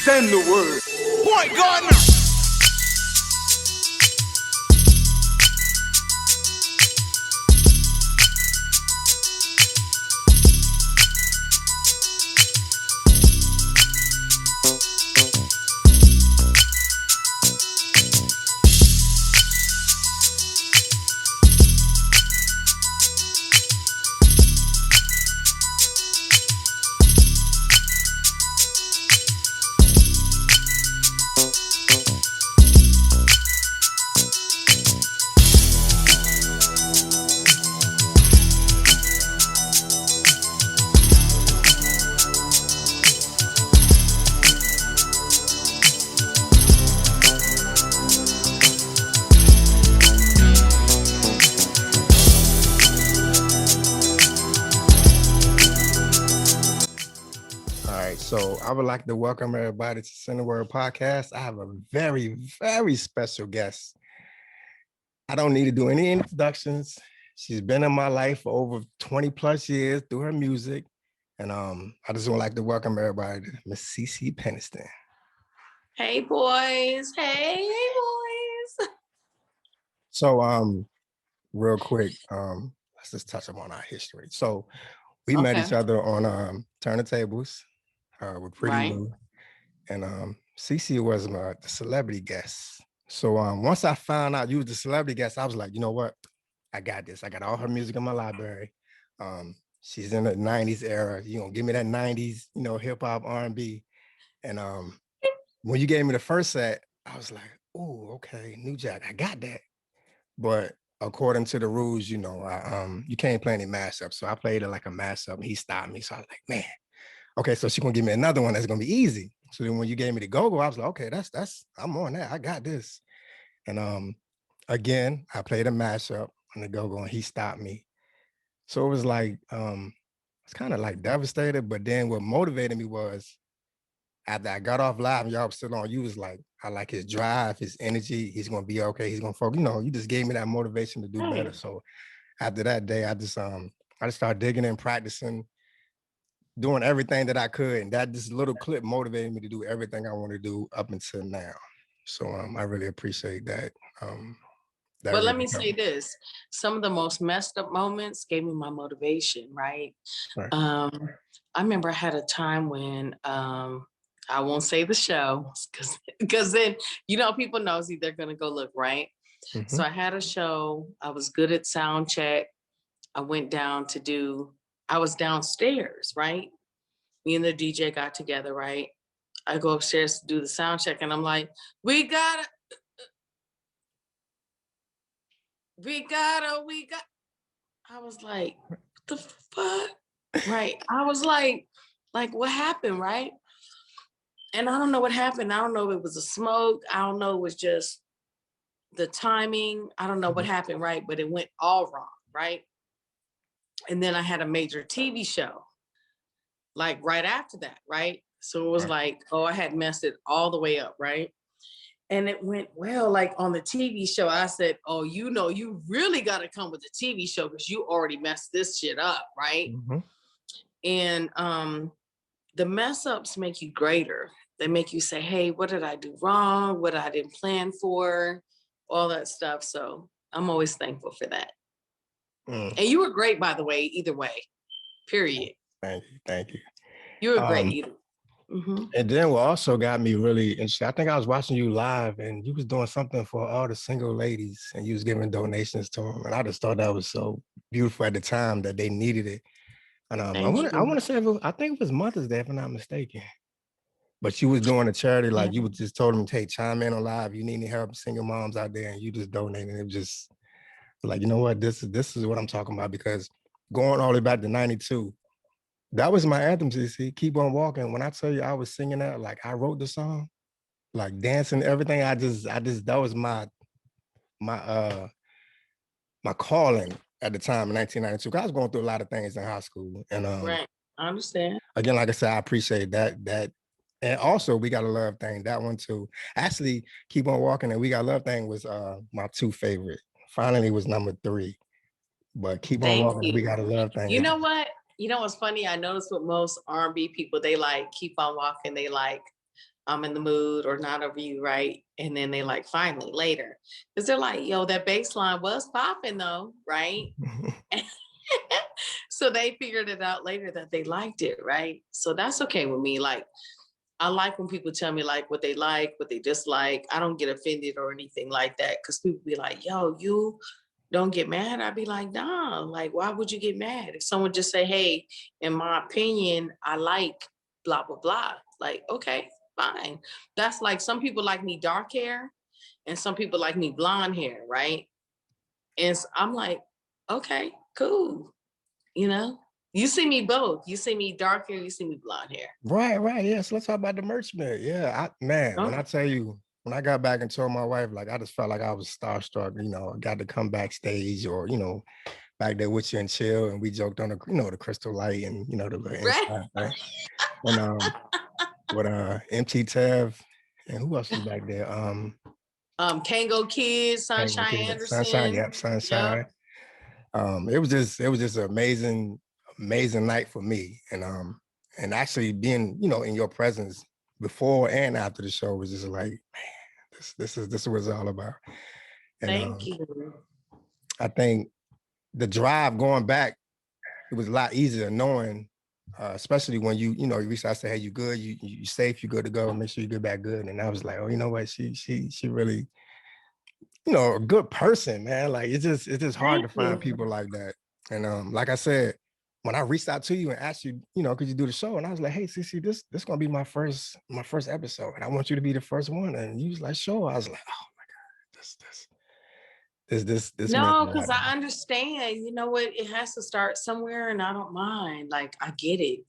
Send the word. Point Gardner. So I would like to welcome everybody to Send the Word Podcast. I have a very, very special guest. I don't need to do any introductions. She's been in my life for over 20 plus years through her music. And I just would like to welcome everybody to Miss CeCe Peniston. Hey boys. Hey boys. So real quick, let's just touch upon our history. So we met each other on Turn the Tables. With Pretty Lou, and CeCe was the celebrity guest. So once I found out you was the celebrity guest, I was like, you know what? I got this. I got all her music in my library. She's in the 90s era. You know, give me that 90s, hip hop, R&B. And when you gave me the first set, I was like, oh, okay, New Jack, I got that. But according to the rules, you can't play any mashups. So I played it like a mashup, and he stopped me. So I was like, man. Okay, so she's gonna give me another one that's gonna be easy. So then when you gave me the go-go, I was like, okay, that's I'm on that. I got this. And again, I played a mashup on the go-go and he stopped me. So it was like it's kind of like devastated, but then what motivated me was after I got off live and y'all was still on, you was like, I like his drive, his energy, he's gonna be okay, he's gonna focus. You just gave me that motivation to do better. So after that day, I just started digging and practicing, doing everything that I could, and that this little clip motivated me to do everything I want to do up until now. So I really appreciate that. But let me say this: some of the most messed up moments gave me my motivation. Right. I remember I had a time when I won't say the show because then people nosy, they're gonna go look, right. Mm-hmm. So I had a show. I was good at sound check. I went down I was downstairs, right? Me and the DJ got together, right? I go upstairs to do the sound check and I'm like, we got. I was like, what the fuck? Right. I was like, what happened, right? And I don't know what happened. I don't know if it was a smoke. I don't know. It was just the timing. I don't know what happened, right? But it went all wrong, right? And then I had a major TV show, like right after that, right? So it was like, I had messed it all the way up, right? And it went well, like on the TV show, I said, oh, you really got to come with the TV show because you already messed this shit up, right? Mm-hmm. And the mess ups make you greater. They make you say, hey, what did I do wrong? What I didn't plan for, all that stuff. So I'm always thankful for that. And you were great, by the way, either way, period. Thank you. You were great either. Mm-hmm. And then what also got me really interested, I think I was watching you live and you was doing something for all the single ladies and you was giving donations to them. And I just thought that was so beautiful at the time that they needed it. And I want to say, I think it was Mother's Day, if I'm not mistaken. But you was doing a charity, like you just told them, hey, chime in on live. You need any help, single moms out there, and you just donated. It was just like, you know what, this is what I'm talking about, because going all the way back to 92, that was my anthem, CeCe. Keep on walking. When I tell you I was singing that, like I wrote the song, like dancing, everything. I just that was my calling at the time in 1992. I was going through a lot of things in high school. And right. I understand. Again, like I said, I appreciate that. And also We Gotta Love Thing, that one too. Actually, Keep on Walking and We Gotta Love Thing was my two favorite. Finally was number 3. But Keep on Walking, We Gotta Love Thing. You know what? You know what's funny? I noticed with most R&B people, they like Keep on Walking. They like I'm in the mood or not over you, right? And then they like, finally, later. Because they're like, yo, that bass line was popping though, right? So they figured it out later that they liked it, right? So that's okay with me. Like, I like when people tell me like what they dislike. I don't get offended or anything like that, because people be like, yo, you don't get mad. I'd be like, nah, like, why would you get mad? If someone just say, hey, in my opinion, I like blah, blah, blah. Like, okay, fine. That's like, some people like me dark hair and some people like me blonde hair, right? And so I'm like, okay, cool. You know, you see me both. You see me dark hair, you see me blonde hair. Right. Yeah. So let's talk about the merch, man. Yeah, when I tell you, when I got back and told my wife, like, I just felt like I was starstruck, I got to come backstage or, back there with you and chill. And we joked on the crystal light and, the little inside, right? And with MT Tev and who else was back there? Kango Kid, Sunshine Sunshine, Anderson. yep, Sunshine. Yep. It was just an amazing night for me. And actually being, in your presence before and after the show was just like, man, this is what it's all about. And Thank you. I think the drive going back, it was a lot easier knowing, especially when you reached out and said, hey, you good, you safe, you good to go, make sure you get back good. And I was like, oh, you know what, she really, a good person, man. Like it's just hard to find people like that. And like I said, when I reached out to you and asked you, could you do the show? And I was like, hey, CeCe, this gonna be my first episode, and I want you to be the first one. And you was like, sure. I was like, oh my God, this. No, because I understand. You know what? It has to start somewhere, and I don't mind. Like, I get it.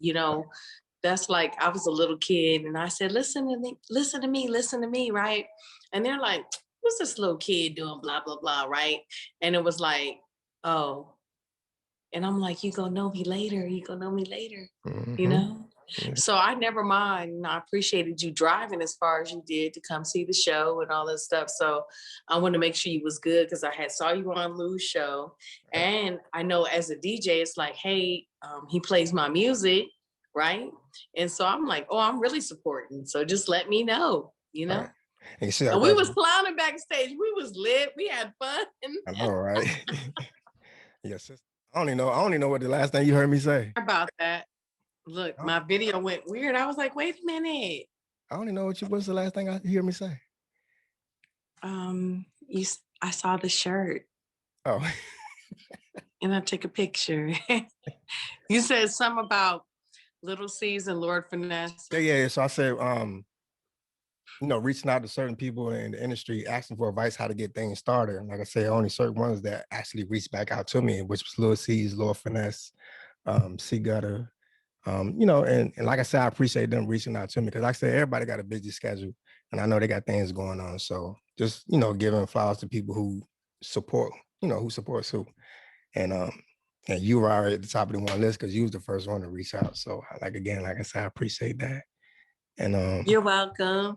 That's like, I was a little kid, and I said, listen to me, right? And they're like, what's this little kid doing? Blah blah blah, right? And it was like, oh. And I'm like, you gonna know me later. Mm-hmm. So I never mind. And I appreciated you driving as far as you did to come see the show and all that stuff. So I want to make sure you was good, because I had saw you on Lou's show. And I know as a DJ, it's like, hey, he plays my music, right? And so I'm like, oh, I'm really supporting. So just let me know, Right. And we was clowning backstage. We was lit. We had fun. I know, right? Yes. I only know what the last thing you heard me say. About that. Look, my video went weird. I was like, wait a minute. I only know what's the last thing you hear me say. I saw the shirt. Oh. And I took a picture. You said something about Little C's and Lord Finesse. Yeah. So I said, reaching out to certain people in the industry, asking for advice how to get things started. And like I said, only certain ones that actually reached back out to me, which was Lil C's, Lord Finesse, C Gutter, and like I said, I appreciate them reaching out to me, because like I said, everybody got a busy schedule and I know they got things going on. So just, giving flowers to people who support, who supports who. And you were already at the top of the one list because you was the first one to reach out. So like I said, I appreciate that. And you're welcome.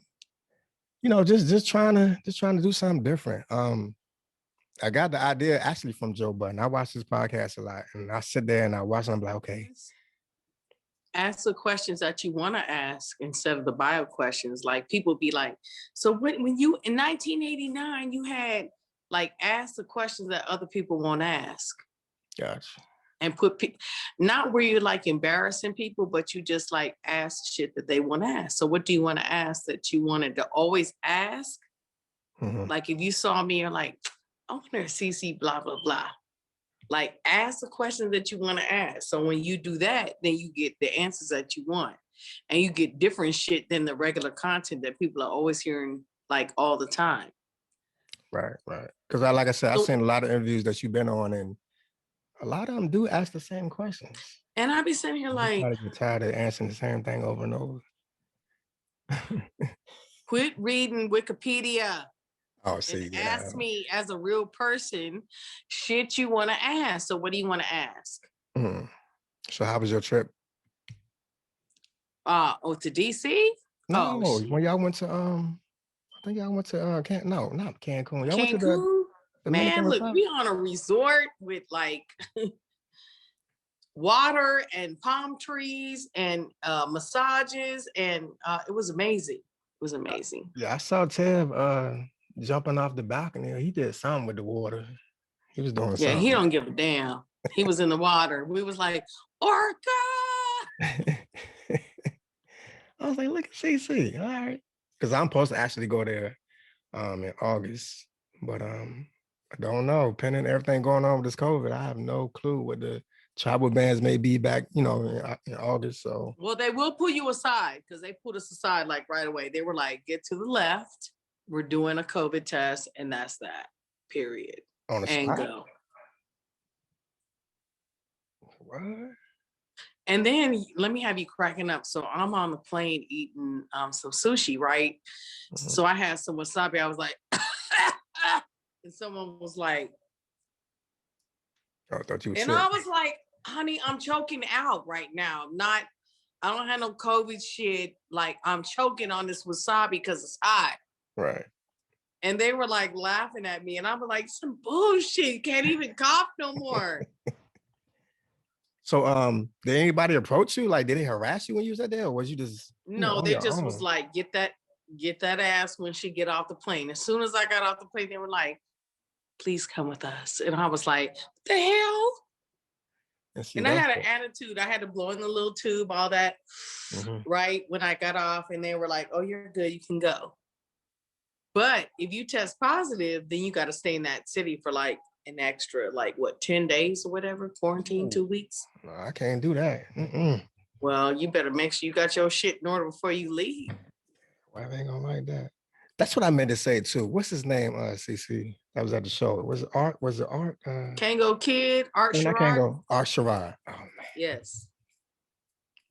Just trying to do something different. I got the idea actually from Joe Budden. I watch his podcast a lot, and I sit there and I watch and I'm like, okay. Ask the questions that you want to ask instead of the bio questions. Like, people be like, so when you in 1989 you had like, ask the questions that other people won't ask. Gotcha. And put not where you're like embarrassing people, but you just like ask shit that they want to ask. So what do you want to ask that you wanted to always ask? Mm-hmm. Like, if you saw me, you're like, I wonder if CeCe blah blah blah. Like, ask the questions that you want to ask. So when you do that, then you get the answers that you want. And you get different shit than the regular content that people are always hearing like all the time. Right. Because like I said, I've seen a lot of interviews that you've been on, and a lot of them do ask the same questions. And I be sitting here like, I get tired of answering the same thing over and over. Quit reading Wikipedia. Oh, see, and ask me as a real person shit you want to ask. So what do you want to ask? Mm. So how was your trip? To DC? No, when y'all went to I think y'all went to not Cancun. Y'all went to the Man, look, we on a resort with like water and palm trees and massages, and it was amazing. was amazing. Yeah, I saw Tev jumping off the balcony. He did something with the water. He was doing Yeah, something. he don't give a damn. He was in the water. We was like, orca. I was like, look at CeCe. All right. Because I'm supposed to actually go there in August. But I don't know. Depending on everything going on with this COVID, I have no clue what the tribal bands may be back, in August. So well, they will pull you aside because they pulled us aside like right away. They were like, get to the left. We're doing a COVID test, and that's that. Period. On the and spot? Go. What? And then let me have you cracking up. So I'm on the plane eating some sushi, right? Mm-hmm. So I had some wasabi. I was like, and someone was like, I thought you were sick. I was like, honey, I'm choking out right now. I don't have no COVID shit. Like, I'm choking on this wasabi because it's hot. Right. And they were like laughing at me. And I was like, some bullshit. Can't even cough no more. So did anybody approach you? Like, did they harass you when you was there, or was you just no, they just was like, get that ass when she get off the plane. As soon as I got off the plane, they were like, please come with us. And I was like, what the hell? And I had an attitude. I had to blow in the little tube, all that, right? When I got off, and they were like, oh, you're good, you can go. But if you test positive, then you got to stay in that city for like an extra, 10 days or whatever, quarantine, 2 weeks. No, I can't do that. Well, you better make sure you got your shit in order before you leave. Why they ain't gonna like that? That's what I meant to say too. What's his name, CeCe? That was at the show. Was it Art? Kango Kid, Art Sherrod? Kango, Art Sherrod. Oh, man. Yes.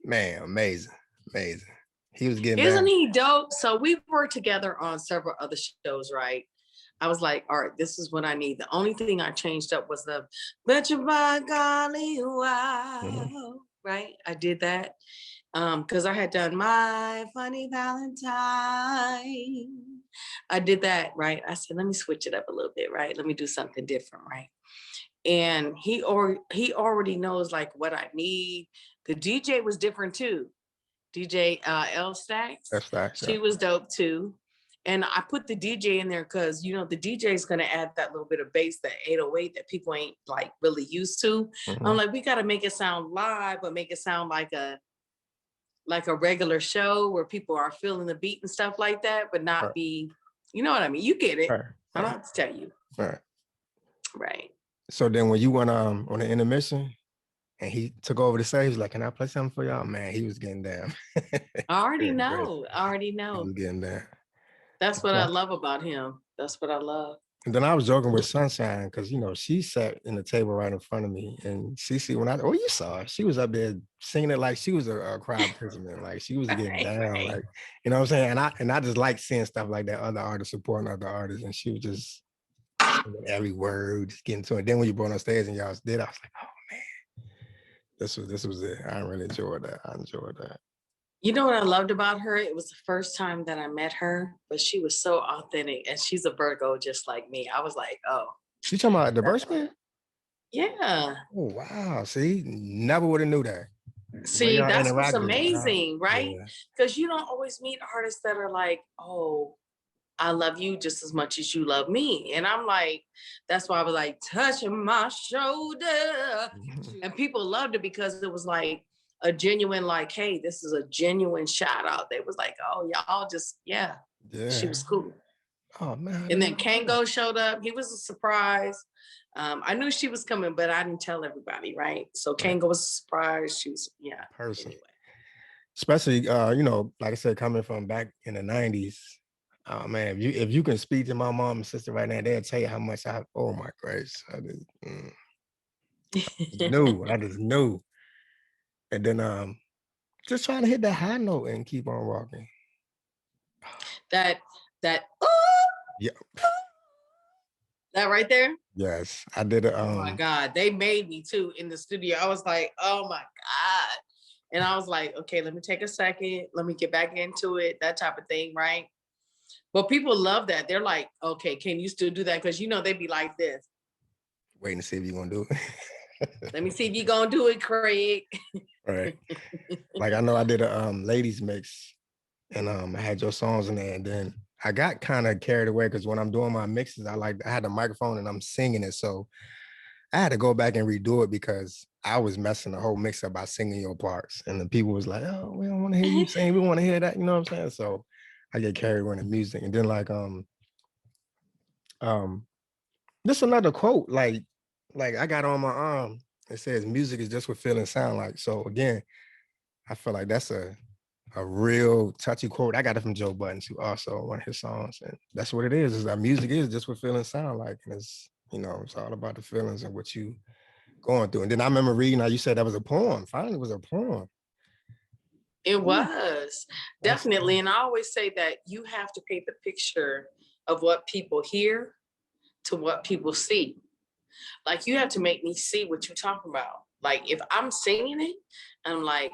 Man, amazing. He was getting Isn't he dope? So we worked together on several other shows, right? I was like, all right, this is what I need. The only thing I changed up was the bet you by golly, wow. Right? I did that. Because I had done My Funny Valentine. I did that, right? I said, let me switch it up a little bit, right? Let me do something different, right? And he already knows like what I need. The DJ was different too. DJ L Stacks. She was dope too. And I put the DJ in there because, the DJ is going to add that little bit of bass, that 808 that people ain't like really used to. I'm like, we got to make it sound live, but make it sound like a regular show where people are feeling the beat and stuff like that, but not be, you know what I mean? You get it. I don't have to tell you. Right. So then when you went on the intermission and he took over the stage, like, can I play something for y'all? Man, he was getting down. I already know. He was getting down. That's what I love about him. That's what I love. And then I was joking with Sunshine because, she sat in the table right in front of me. And CeCe, you saw her, she was up there singing it like she was a crowd participant. Like she was getting down. Like, you know what I'm saying? And I just like seeing stuff like that, other artists supporting other artists. And she was just every word, just getting to it. Then when you brought on stage and y'all did, I was like, oh man, this was it. I really enjoyed that. You know what I loved about her? It was the first time that I met her, but she was so authentic, and she's a Virgo just like me. I was like, oh. You talking about the Birchman? Yeah. Oh, wow. See, never would have knew that. See, that's what's amazing, right? Because you don't always meet artists that are like, oh, I love you just as much as you love me. And I'm like, that's why I was like, touching my shoulder. And people loved it because it was like, a genuine, like, hey, this is a genuine shout out. They was like, oh, y'all just, yeah. She was cool. Oh, man. And then Kango showed up. He was a surprise. I knew she was coming, but I didn't tell everybody, right? So Kango was a surprise. She was, person. Anyway. Especially, like I said, coming from back in the 90s. Oh, man, if you can speak to my mom and sister right now, they'll tell you how much oh, my grace. I just knew. And then just trying to hit that high note and keep on rocking. That yeah. That right there? Yes. I did it. Oh my God. They made me too in the studio. I was like, oh my God. And I was like, okay, let me take a second. Let me get back into it. That type of thing, right? But people love that. They're like, okay, can you still do that? Because they'd be like this. Waiting to see if you're gonna do it. Let me see if you're gonna do it, Craig. Right. Like I know I did a ladies mix and I had your songs in there, and then I got kind of carried away because when I'm doing my mixes, I had the microphone and I'm singing it, so I had to go back and redo it because I was messing the whole mix up by singing your parts, and the people was like, "Oh, we don't want to hear you sing. We want to hear that." You know what I'm saying? So I get carried away in the music, and then this another quote like I got on my arm. It says, "Music is just what feelings sound like." So again, I feel like that's a real touchy quote. I got it from Joe Budden too, also one of his songs, and that's what it is. Is that music is just what feelings sound like, and it's it's all about the feelings and what you going through. And then I remember reading how you said that was a poem. Finally, it was a poem. It was definitely, and I always say that you have to paint the picture of what people hear to what people see. Like you have to make me see what you're talking about. Like if I'm singing it, I'm like,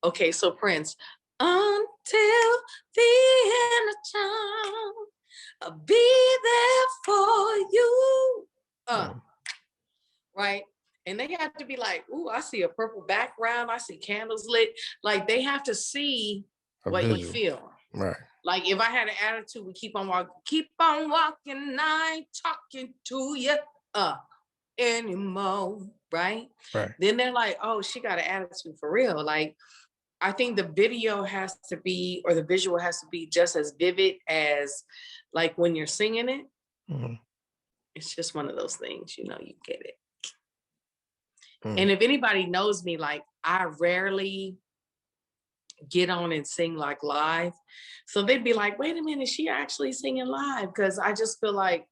okay, so Prince, until the end of time, I'll be there for you. Right? And they have to be like, ooh, I see a purple background. I see candles lit. Like they have to see what you feel. Right. Like if I had an attitude, we keep on walking, I ain't talking to you anymore. Right? Then they're like, oh, she got an attitude for real. Like, I think the video has to be, or the visual has to be just as vivid as like when you're singing it. Mm-hmm. It's just one of those things, you get it. And if anybody knows me, like I rarely get on and sing like live. So they'd be like, wait a minute, she actually singing live? Because I just feel like,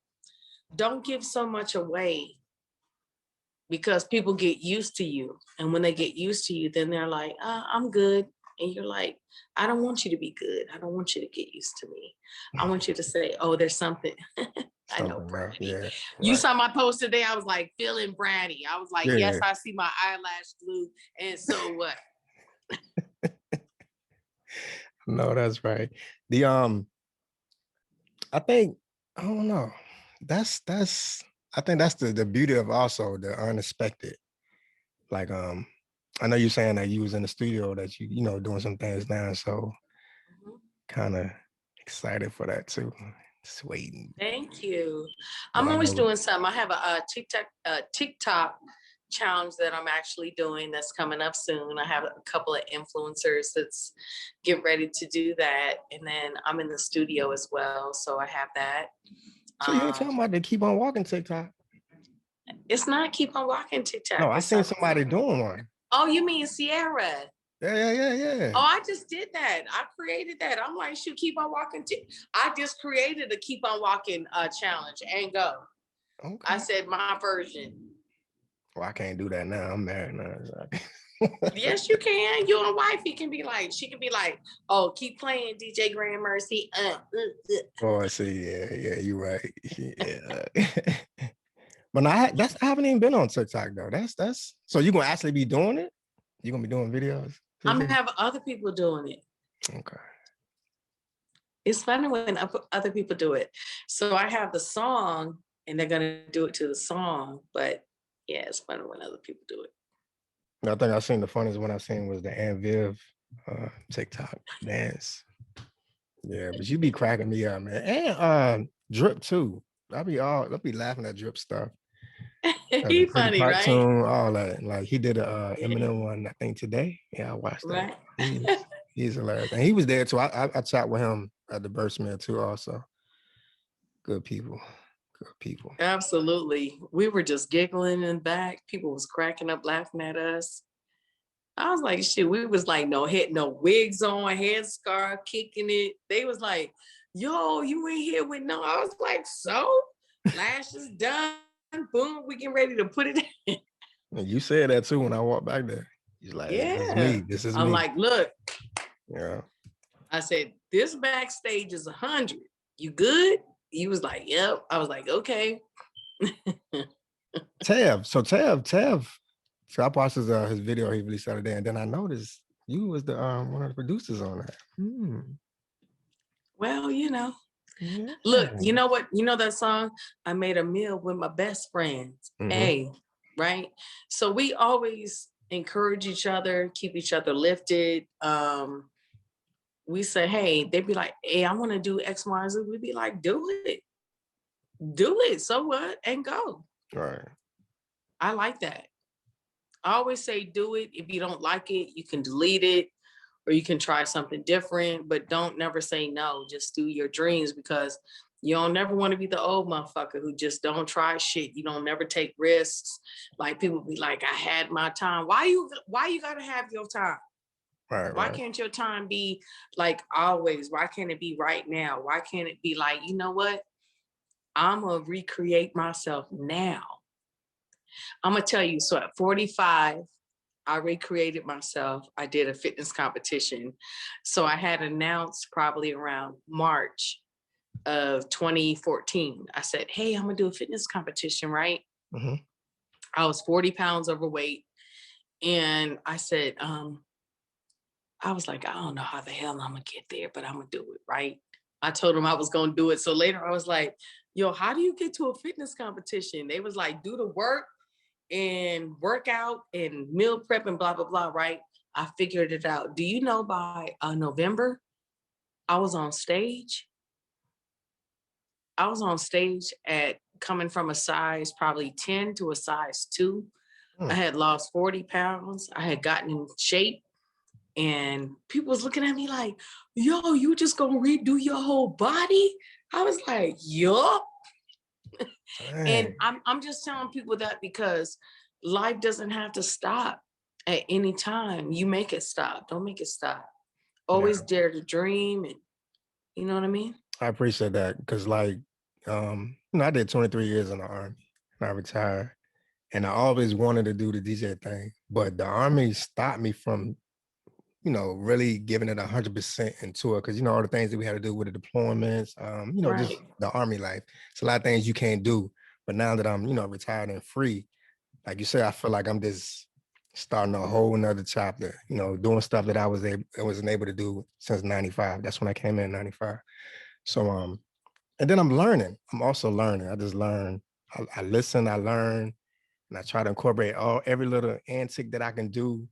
don't give so much away, because people get used to you. And when they get used to you, then they're like, I'm good. And you're like, I don't want you to be good. I don't want you to get used to me. I want you to say, oh, there's something. I know, Bratty. Yeah, you saw my post today. I was like, feeling bratty. I was like, yes, I see my eyelash glue. And so what? No, that's right. The I think, I don't know. I think that's the beauty of also the unexpected. Like I know you're saying that you was in the studio, that you doing some things now, so kind of excited for that too. Just waiting. Thank you. I'm always doing something. I have a TikTok challenge that I'm actually doing that's coming up soon. I have a couple of influencers that's get ready to do that, and then I'm in the studio as well, so I have that. So you ain't talking about the Keep on Walking TikTok? It's not Keep on Walking TikTok. No, I seen somebody doing one. Oh, you mean Sierra? Yeah. Oh, I just did that. I created that. I'm like, shoot, Keep on Walking. I just created a Keep on Walking challenge and go. Okay. I said my version. Well, I can't do that now. I'm married now. Yes, you can. You and wifey can be like, she can be like, oh, keep playing DJ Grand Mercy. Oh, I see. Yeah, you're right. Yeah. But I haven't even been on TikTok though. That's so you're gonna actually be doing it? You're gonna be doing videos? I'm gonna have other people doing it. Okay. It's funny when other people do it. So I have the song and they're gonna do it to the song, but yeah, it's funny when other people do it. I think I seen the funniest one I seen was the Aunt Viv TikTok dance. Yeah, but you be cracking me up, man. And Drip too. I'll be laughing at Drip stuff. He funny, cartoon, right? All that. Like he did a Eminem one, I think today. Yeah, I watched that. Right. He's hilarious. And he was there too. I chat with him at the Burstman too also. Good people. Absolutely. We were just giggling in back. People was cracking up, laughing at us. I was like, shit, we was like, no wigs on, headscarf, kicking it. They was like, yo, you ain't here with no. I was like, so? Lashes done. Boom, we getting ready to put it in. And you said that too when I walked back there. He's like, yeah. This is me. I'm like, look. Yeah. I said, this backstage is 100. You good? He was like, yep. I was like, okay. Tab. So I watched his video he released the other day, and then I noticed you was the one of the producers on that. Well, yeah. Look, you know what? You know that song, I made a meal with my best friends. Mm-hmm. Hey, right? So we always encourage each other, keep each other lifted. we say, hey, they'd be like, hey, I want to do X, Y, Z. We'd be like, do it. Do it. So what? And go. Right. I like that. I always say do it. If you don't like it, you can delete it or you can try something different, but don't never say no. Just do your dreams, because you don't never want to be the old motherfucker who just don't try shit. You don't never take risks. Like people be like, I had my time. Why you gotta have your time? Right. Why can't your time be like always? Why can't it be right now? Why can't it be like, you know what? I'm gonna recreate myself now. I'm gonna tell you, so at 45, I recreated myself. I did a fitness competition. So I had announced probably around March of 2014. I said, hey, I'm gonna do a fitness competition, right? Mm-hmm. I was 40 pounds overweight. And I said, I was like, I don't know how the hell I'm gonna get there, but I'm gonna do it, right? I told them I was gonna do it. So later I was like, yo, how do you get to a fitness competition? They was like, do the work and work out and meal prep and blah, blah, blah, right? I figured it out. Do you know by November, I was on stage? I was on stage at coming from a size probably 10 to a size 2. I had lost 40 pounds. I had gotten in shape. And people was looking at me like, yo, you just gonna redo your whole body? I was like, yup. And I'm just telling people that because life doesn't have to stop at any time. You make it stop. Don't make it stop. Always dare to dream, and you know what I mean? I appreciate that, because like, I did 23 years in the Army and I retired, and I always wanted to do the DJ thing, but the Army stopped me from, really giving it 100% into it, because all the things that we had to do with the deployments, just the Army life. It's a lot of things you can't do. But now that I'm, retired and free, like you said, I feel like I'm just starting a whole nother chapter, doing stuff that I wasn't able to do since 95. That's when I came in 95. So, and then I'm learning. I'm also learning. I just learn. I listen, I learn, and I try to incorporate every little antic that I can do,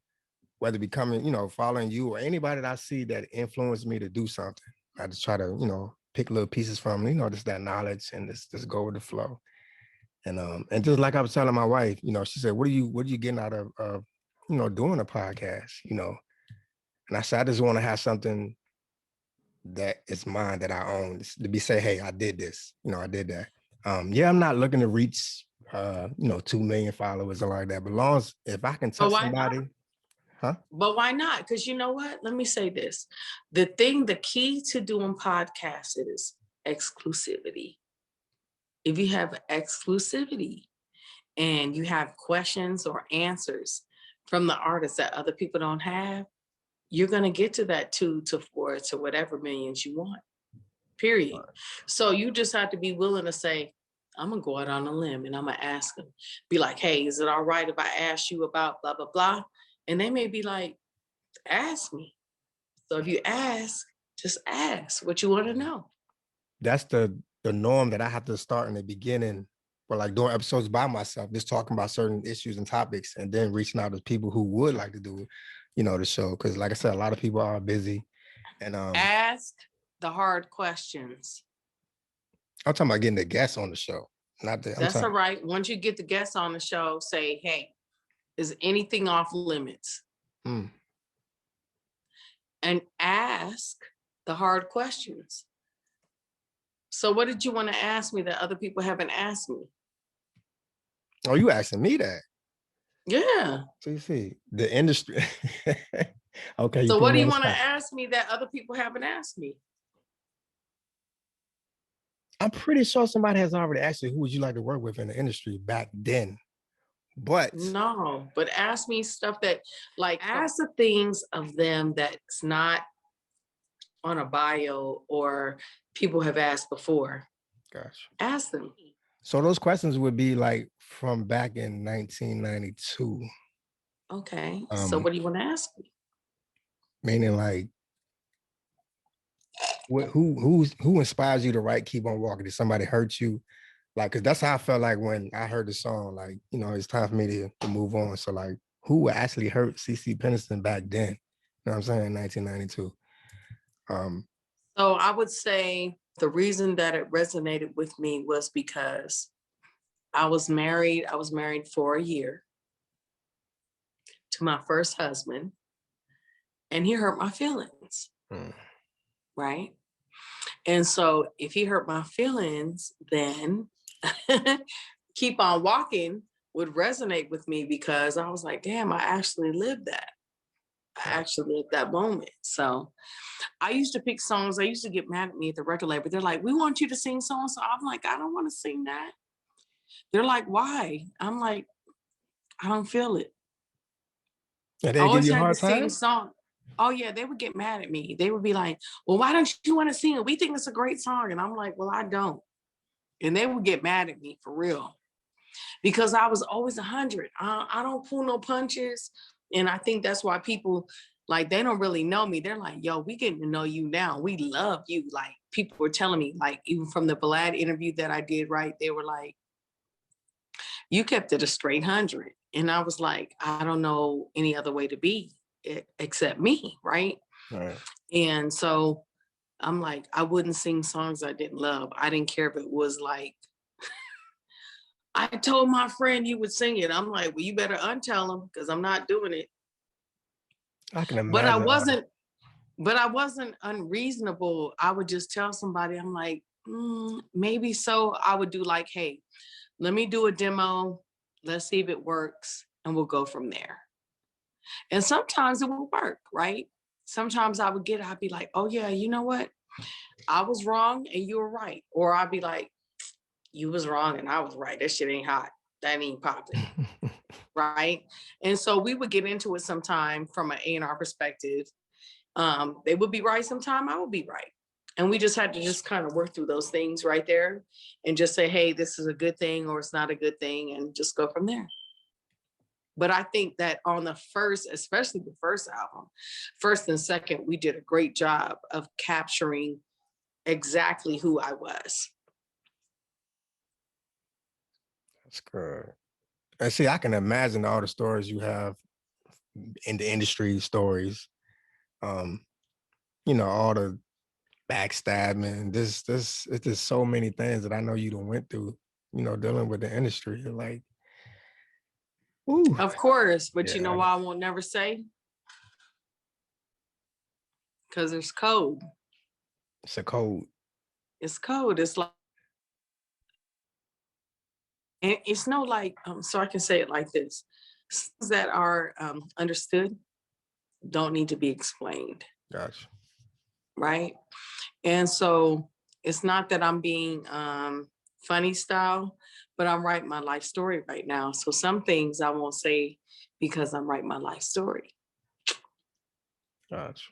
whether becoming, following you or anybody that I see that influenced me to do something. I just try to, pick little pieces from, just that knowledge and just go with the flow. And just like I was telling my wife, she said, what are you getting out of, doing a podcast, And I said, I just want to have something that is mine, that I own, to say, hey, I did this, I did that. I'm not looking to reach, 2 million followers or like that, but long as if I can touch somebody. Huh? But why not? Because you know what? Let me say this. The key to doing podcasts is exclusivity. If you have exclusivity and you have questions or answers from the artists that other people don't have, you're going to get to that 2 to 4 to whatever millions you want, period. Right. So you just have to be willing to say, I'm going to go out on a limb and I'm going to ask them, be like, hey, is it all right if I ask you about blah, blah, blah? And they may be like, ask me. So if you ask, just ask what you want to know. That's the norm that I have to start in the beginning, or like doing episodes by myself, just talking about certain issues and topics, and then reaching out to people who would like to do, the show. Because like I said, a lot of people are busy. And ask the hard questions. I'm talking about getting the guests on the show. That's all right. Once you get the guests on the show, say, hey, is anything off limits? And ask the hard questions. So what did you want to ask me that other people haven't asked me? Oh, you asking me that? Yeah. So you see, the industry. Okay. So what do you want to ask me that other people haven't asked me? I'm pretty sure somebody has already asked you, who would you like to work with in the industry back then? But no, but ask me stuff that, like, ask the things of them that's not on a bio or people have asked before. Gosh. Ask them. So those questions would be like from back in 1992. Okay. So what do you want to ask me? Meaning like, who inspires you to write Keep on Walking? Did somebody hurt you? Like, cause that's how I felt like when I heard the song, like, it's time for me to move on. So like, who actually hurt CeCe Peniston back then? You know what I'm saying? 1992. So I would say the reason that it resonated with me was because I was married for a year to my first husband, and he hurt my feelings, right? And so if he hurt my feelings, then Keep on Walking would resonate with me because I was like, damn, I actually lived that. I actually lived that moment. So I used to pick songs. I used to get mad at me at the record label. They're like, we want you to sing so and so. I'm like, I don't want to sing that. They're like, why? I'm like, I don't feel it. And I they give always you a had the hard same time? song. Oh yeah, they would get mad at me. They would be like, well, why don't you want to sing it? We think it's a great song. And I'm like, well, I don't. And they would get mad at me for real because I was always 100. I don't pull no punches. And I think that's why people, like, they don't really know me. They're like, yo, we getting to know you now. We love you. Like, people were telling me, like, even from the Vlad interview that I did, right? They were like, you kept it a straight 100. And I was like, I don't know any other way to be except me, right? Right. And so I'm like, I wouldn't sing songs I didn't love. I didn't care if it was like, I told my friend you would sing it. I'm like, well, you better untell him because I'm not doing it. I can But I imagine. wasn't unreasonable. I would just tell somebody, I'm like, maybe so. I would do like, hey, let me do a demo. Let's see if it works. And we'll go from there. And sometimes it will work, right? Sometimes I'd be like, oh yeah, you know what? I was wrong and you were right. Or I'd be like, you was wrong and I was right. That shit ain't hot. That ain't popping. Right. And so we would get into it sometime from an A&R perspective. They would be right sometime, I would be right. And we just had to just kind of work through those things right there and just say, hey, this is a good thing or it's not a good thing, and just go from there. But I think that on the first, especially the first album, first and second, we did a great job of capturing exactly who I was. That's good. And see, I can imagine all the stories you have in the industry, stories. You know, all the backstabbing. It's just so many things that I know you done went through, you know, dealing with the industry. You're like, ooh. Of course, but Yeah, you know why I won't never say? Because there's code. It's a code. It's code. It's like, and it's no like, so I can say it like this. Things that are understood don't need to be explained. Gotcha. Right. And so it's not that I'm being funny style, but I'm writing my life story right now. So some things I won't say because I'm writing my life story. Gotcha.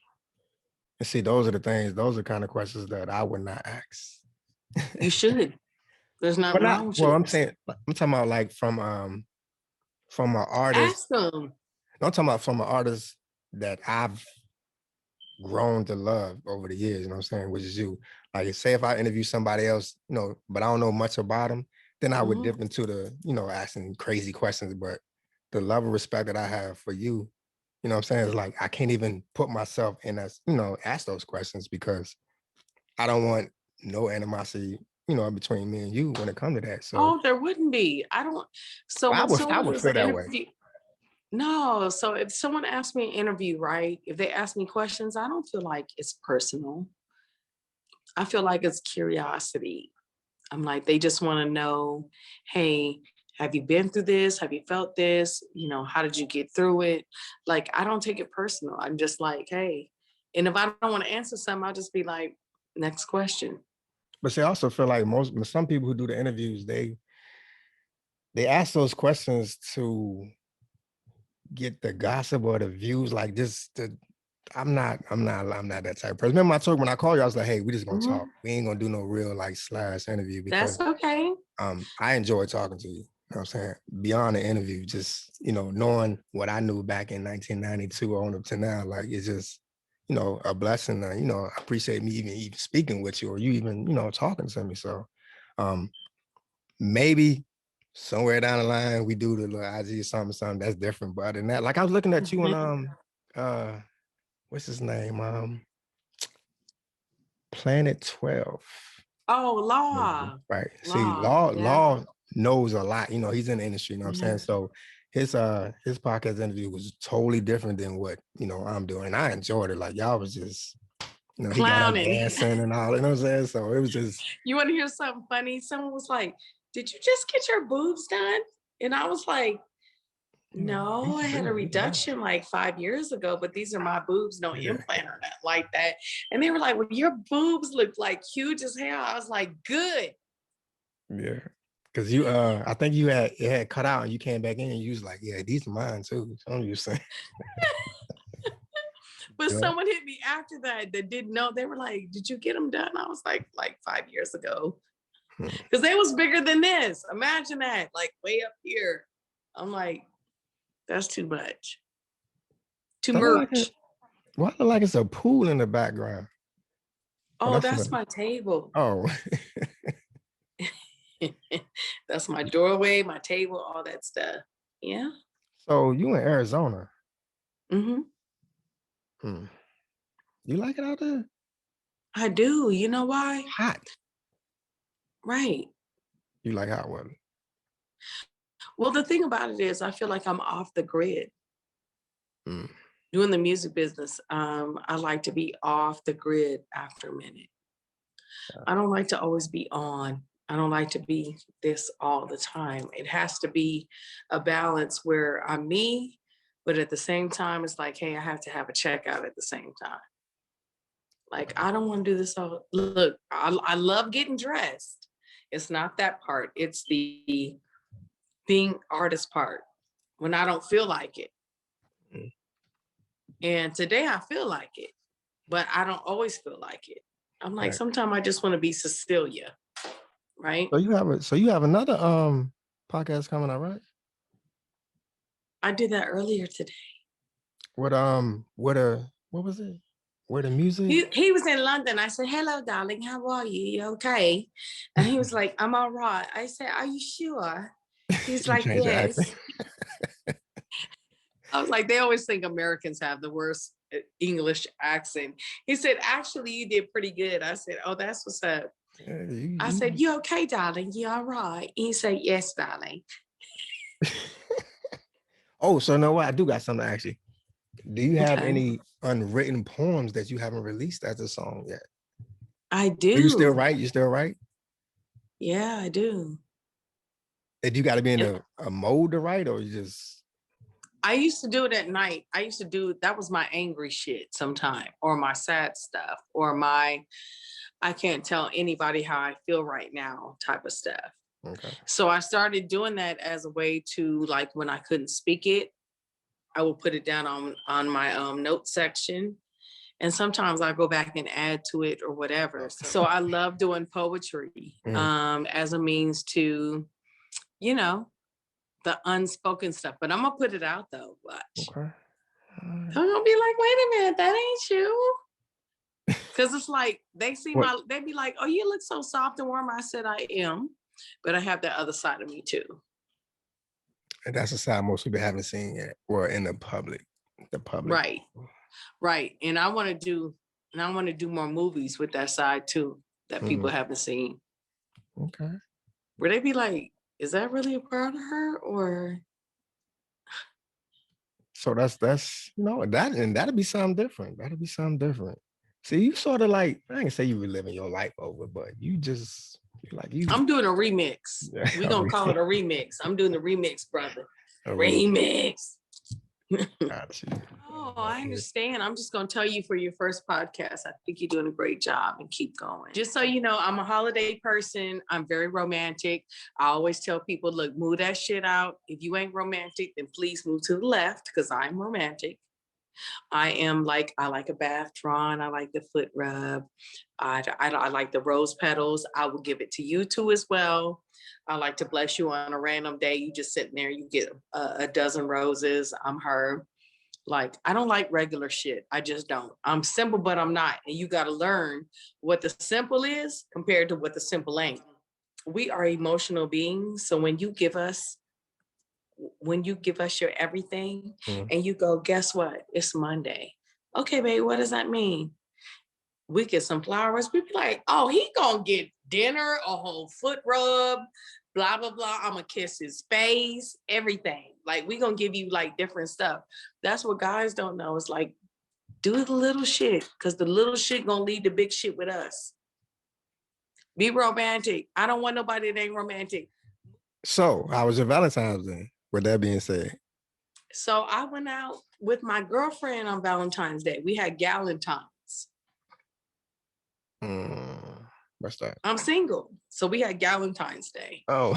And see, those are the things, those are kind of questions that I would not ask. You should. There's nothing wrong with you. I'm talking about like from an artist. Ask them. I'm talking about from an artist that I've grown to love over the years, you know what I'm saying, which is you. Like, say if I interview somebody else, you know, but I don't know much about them, then I would dip into the, you know, asking crazy questions. But the love and respect that I have for you, you know what I'm saying, is like, I can't even put myself in as, you know, ask those questions because I don't want no animosity, you know, between me and you when it comes to that. So Oh, there wouldn't be. I don't. So when I someone would does feel an that way. interview, no. So if someone asks me an interview, right? If they ask me questions, I don't feel like it's personal. I feel like it's curiosity. I'm like, they just want to know, hey, have you been through this? Have you felt this? You know, how did you get through it? Like, I don't take it personal. I'm just like, hey. And if I don't want to answer something, I'll just be like, next question. But see, I also feel like some people who do the interviews, they ask those questions to get the gossip or the views, like just I'm not that type of person. Remember I told you when I called you, I was like, hey, we just gonna talk. We ain't gonna do no real like slash interview because that's okay. I enjoy talking to you. You know what I'm saying? Beyond the interview, just, you know, knowing what I knew back in 1992 on up to now, like it's just, you know, a blessing. You know, I appreciate me even speaking with you or you even, you know, talking to me. So maybe somewhere down the line we do the little IG something that's different. But other than that, like I was looking at you and what's his name? Planet 12. Oh, Law. Right. See, Law. Law knows a lot. You know, he's in the industry, you know what I'm Yeah. saying? So his podcast interview was totally different than what, you know, I'm doing. And I enjoyed it. Like y'all was just, you know, he got up Clowning. dancing and all, you know what I'm saying? So it was just. You want to hear something funny? Someone was like, "Did you just get your boobs done?" And I was like, "No, I had a reduction like 5 years ago, but these are my boobs, no implant or nothing like that." And they were like, "Well, your boobs look like huge as hell." I was like, "Good." Yeah. Cause you I think it had cut out and you came back in and you was like, yeah, these are mine too. So I'm just saying. But someone hit me after that didn't know. They were like, "Did you get them done?" I was like 5 years ago. Because they was bigger than this. Imagine that, like way up here. I'm like, that's too much. Too much. Why look like it's a pool in the background? Oh, that's my table. Oh. That's my doorway, my table, all that stuff. Yeah. So you in Arizona? Mm-hmm. You like it out there? I do. You know why? Hot. Right. You like hot weather? Well, the thing about it is I feel like I'm off the grid. Doing the music business, I like to be off the grid after a minute. I don't like to always be on. I don't like to be this all the time. It has to be a balance where I'm me, but at the same time, it's like, hey, I have to have a checkout at the same time. Like, I don't want to do this all. Look, I love getting dressed. It's not that part. It's the being artist part when I don't feel like it. And today I feel like it, but I don't always feel like it. I'm like, sometimes I just want to be Cecilia, right? So you have another podcast coming out, right? I did that earlier today. What was it? Where the music? He was in London. I said, "Hello, darling. How are you? You okay?" And he was like, "I'm all right." I said, "Are you sure?" He's like, "Yes." I was like, they always think Americans have the worst English accent. He said, "Actually, you did pretty good." I said, "Oh, that's what's up." I said, "You okay, darling? You all right?" He said, "Yes, darling." Oh, so no, I do got something to ask you. Do you have any unwritten poems that you haven't released as a song yet? I do. Are you still write? You still write? Yeah, I do. And you got to be in a mode to write, or you just? I used to do it at night. That was my angry shit sometime, or my sad stuff, or my, I can't tell anybody how I feel right now type of stuff. Okay. So I started doing that as a way to, like, when I couldn't speak it, I will put it down on my note section. And sometimes I go back and add to it or whatever. So I love doing poetry as a means to, you know, the unspoken stuff. But I'm gonna put it out though. Watch. Okay. I'm gonna be like, wait a minute, that ain't you. Because it's like they be like, "Oh, you look so soft and warm." I said, "I am, but I have that other side of me too." And that's a side most people haven't seen yet, or in the public. Right. And I want to do more movies with that side too that people haven't seen. Okay. Where they be like, "Is that really a part of her?" Or so that's that'll be something different. That'll be something different. See, you sort of like, I ain't say you were living your life over, but I'm doing a remix. We're gonna call it a remix. I'm doing the remix, brother. Remix. Gotcha. Oh, I understand. I'm just going to tell you, for your first podcast, I think you're doing a great job, and keep going. Just so you know, I'm a holiday person. I'm very romantic. I always tell people, look, move that shit out. If you ain't romantic, then please move to the left, because I'm romantic. I like a bath drawn. I like the foot rub. I like the rose petals. I will give it to you too as well. I like to bless you on a random day. You just sitting there, you get a dozen roses. I'm her. Like, I don't like regular shit. I just don't. I'm simple, but I'm not. And you got to learn what the simple is compared to what the simple ain't. We are emotional beings. So when you give us your everything and you go, guess what? It's Monday. Okay, babe, what does that mean? we get some flowers, we be like, oh, he gonna get dinner, a whole foot rub, blah, blah, blah. I'm gonna kiss his face, everything. Like, we gonna give you like different stuff. That's what guys don't know. It's like, do the little shit, because the little shit gonna lead to big shit with us. Be romantic. I don't want nobody that ain't romantic. So how was your Valentine's Day? With that being said. So I went out with my girlfriend on Valentine's Day. We had Galentine's. What's that? I'm single, so we had Galentine's Day. Oh.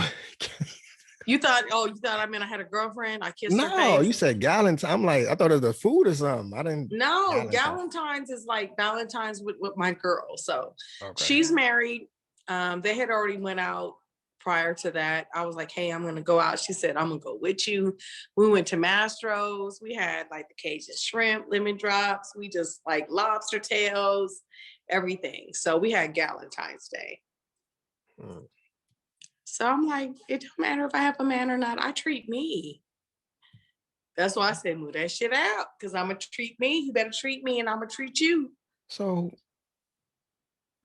You thought I meant I had a girlfriend? I kissed her face? No, you said Galentine's. I'm like, I thought it was the food or something. I didn't. No, Galentine's is like Valentine's with my girl. So okay. She's married. They had already went out prior to that. I was like, hey, I'm gonna go out. She said, I'm gonna go with you. We went to Mastro's. We had like the Cajun shrimp, lemon drops. We just like lobster tails, everything. So we had Galentine's Day. So I'm like, it don't matter if I have a man or not. I treat me. That's why I said, move that shit out, because I'm going to treat me. You better treat me, and I'm going to treat you. So,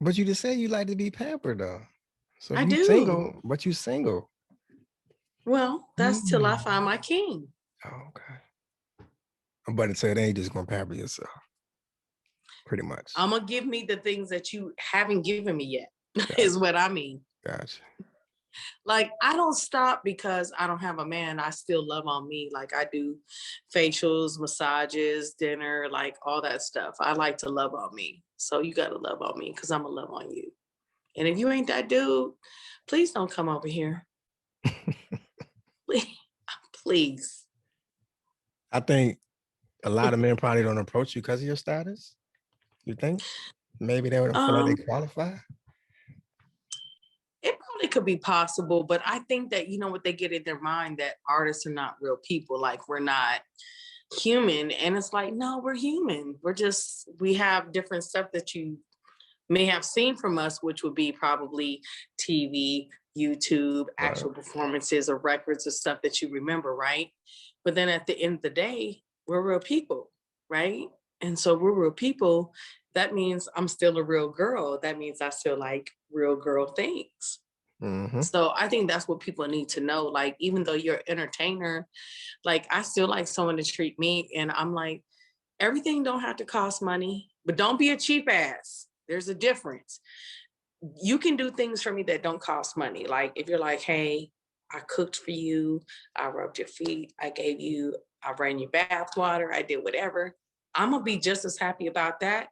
but you just said you like to be pampered, though. So I do. Single, but you single. Well, that's till I find my king. Oh, okay. But until it ain't just going to pamper yourself. Pretty much. I'm going to give me the things that you haven't given me yet, is what I mean. Gotcha. Like, I don't stop because I don't have a man. I still love on me. Like, I do facials, massages, dinner, like all that stuff. I like to love on me. So you got to love on me, because I'm going to love on you. And if you ain't that dude, please don't come over here. Please. I think a lot of men probably don't approach you because of your status. You think? Maybe they don't feel like they qualify? It probably could be possible, but I think that, you know what, they get in their mind that artists are not real people. Like, we're not human. And it's like, no, we're human. We have different stuff that you may have seen from us, which would be probably TV, YouTube, actual performances or records of stuff that you remember, right? But then at the end of the day, we're real people, right? And so we're real people. That means I'm still a real girl. That means I still like real girl things. Mm-hmm. So I think that's what people need to know. Like, even though you're an entertainer, like, I still like someone to treat me. And I'm like, everything don't have to cost money, but don't be a cheap ass. There's a difference. You can do things for me that don't cost money. Like, if you're like, hey, I cooked for you, I rubbed your feet, I ran your bath water, I did whatever. I'm gonna be just as happy about that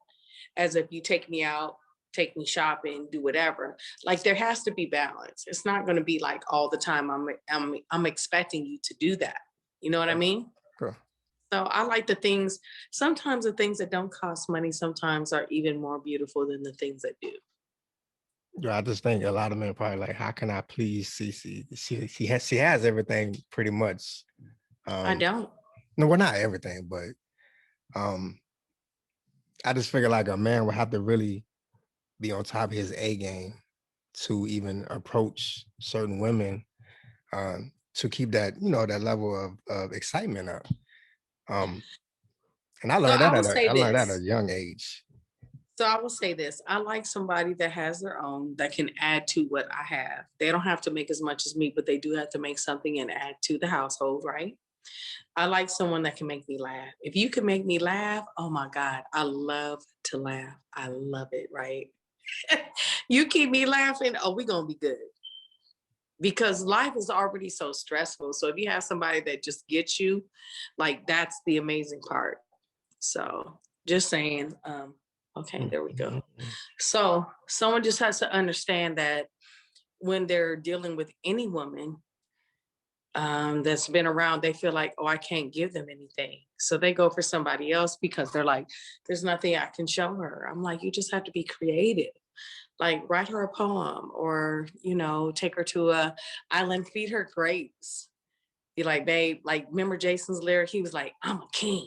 as if you take me out, take me shopping, do whatever. Like, there has to be balance. It's not going to be like all the time I'm expecting you to do that. You know what I mean? Sure. So I like sometimes the things that don't cost money sometimes are even more beautiful than the things that do. Yeah, I just think a lot of men are probably like, how can I please CeCe? She has everything pretty much. I don't. No, well, not everything, but I just figure like a man would have to really be on top of his A game to even approach certain women to keep that, that level of excitement up. And I learned that at a young age. So I will say this. I like somebody that has their own, that can add to what I have. They don't have to make as much as me, but they do have to make something and add to the household, right? I like someone that can make me laugh. If you can make me laugh, oh my God, I love to laugh. I love it, right? You keep me laughing, oh, we're going to be good. Because life is already so stressful. So if you have somebody that just gets you, like, that's the amazing part. So just saying, okay, there we go. So someone just has to understand that when they're dealing with any woman that's been around, they feel like, oh, I can't give them anything. So they go for somebody else because they're like, there's nothing I can show her. I'm like, you just have to be creative. Like, write her a poem, or, take her to a island, feed her grapes. Be like, babe, like, remember Jason's lyric? He was like, I'm a king.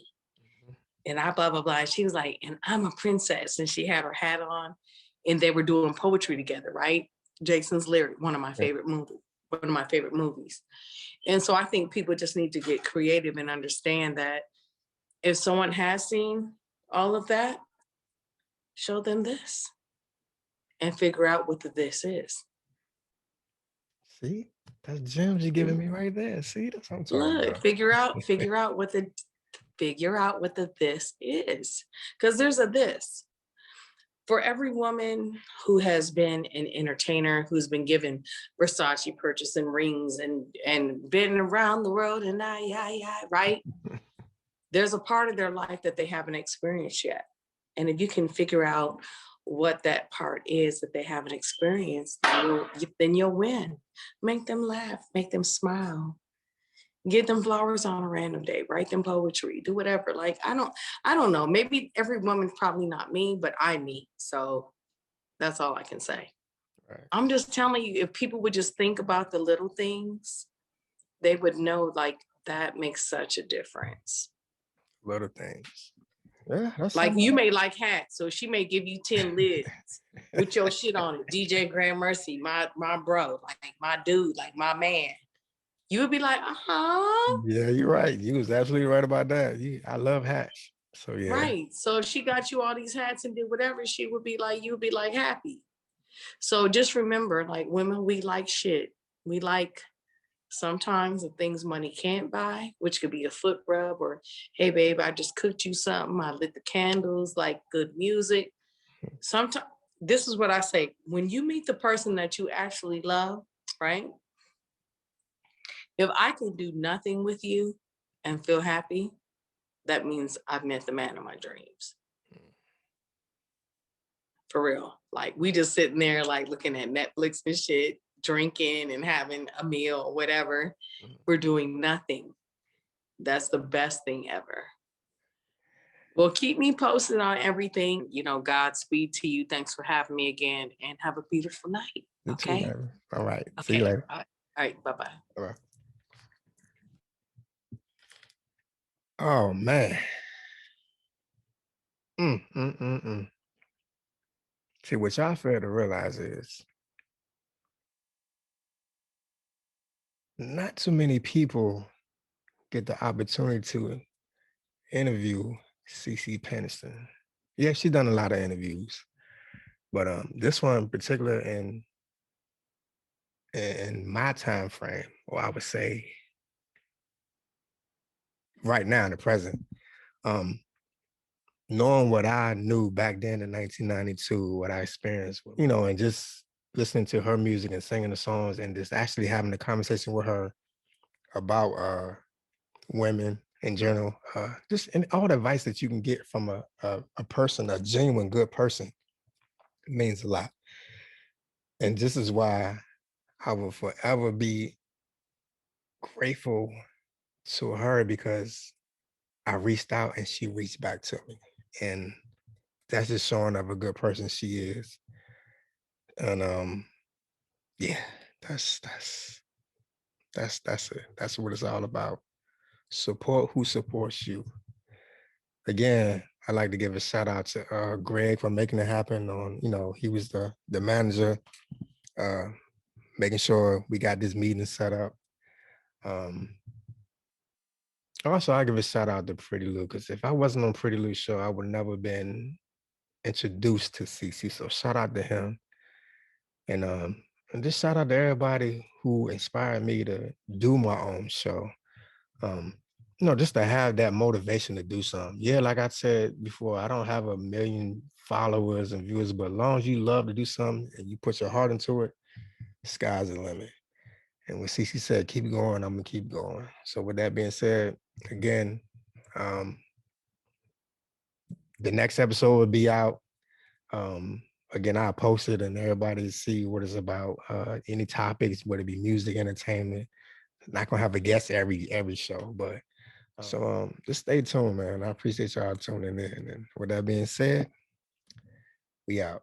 And I blah, blah, blah. And she was like, and I'm a princess. And she had her hat on, and they were doing poetry together, right? Jason's lyric, one of my favorite movies. And so I think people just need to get creative and understand that if someone has seen all of that, show them this and figure out what the this is. See, that's gems you're giving me right there. See, that's what I'm talking Look, about. figure out what the this is. Because there's a this. For every woman who has been an entertainer, who's been given Versace purchasing rings and been around the world and right? There's a part of their life that they haven't experienced yet. And if you can figure out what that part is that they haven't experienced, then you'll win. Make them laugh, make them smile. Give them flowers on a random day, write them poetry, do whatever. Like, I don't know. Maybe every woman's probably not me, but I'm me. So that's all I can say. Right. I'm just telling you, if people would just think about the little things, they would know, like, that makes such a difference. Little things. Yeah, that's like you may like hats, so she may give you 10 lids with your shit on it. DJ Grand Mercy, my bro, like my dude, like my man. You would be like, Yeah, you're right. You was absolutely right about that. I love hats. So yeah. Right. So if she got you all these hats and did whatever, she would be like, you would be like happy. So just remember, like women, we like shit. We like sometimes the things money can't buy, which could be a foot rub or, hey babe, I just cooked you something. I lit the candles, like good music. Sometimes this is what I say. When you meet the person that you actually love, right? If I can do nothing with you and feel happy, that means I've met the man of my dreams. For real. Like we just sitting there like looking at Netflix and shit, drinking and having a meal or whatever. We're doing nothing. That's the best thing ever. Well, keep me posted on everything. Godspeed to you. Thanks for having me again and have a beautiful night. Okay. You too, all right. Okay. See you later. All right. Bye-bye. Bye-bye. Oh man. See, what y'all fail to realize is not too many people get the opportunity to interview CeCe Peniston. Yeah, she's done a lot of interviews, but this one in particular in my time frame, or I would say right now in the present, knowing what I knew back then in 1992, what I experienced, and just listening to her music and singing the songs and just actually having a conversation with her about women in general, just and all the advice that you can get from a person, a genuine good person, means a lot. And this is why I will forever be grateful to her, because I reached out and she reached back to me. And that's just showing of a good person she is. And yeah, that's it. That's what it's all about. Support who supports you. Again, I'd like to give a shout out to Greg for making it happen. He was the manager, making sure we got this meeting set up. Also, I give a shout out to Pretty Lou, because if I wasn't on Pretty Lou's show, I would never been introduced to CeCe. So shout out to him. And just shout out to everybody who inspired me to do my own show. Just to have that motivation to do something. Yeah, like I said before, I don't have 1 million followers and viewers, but as long as you love to do something and you put your heart into it, sky's the limit. And when CeCe said, keep going, I'm gonna keep going. So with that being said, again, the next episode will be out. Again, I'll post it and everybody see what it's about. Any topics, whether it be music, entertainment. Not gonna have a guest every show, but so just stay tuned, man. I appreciate y'all tuning in. And with that being said, we out.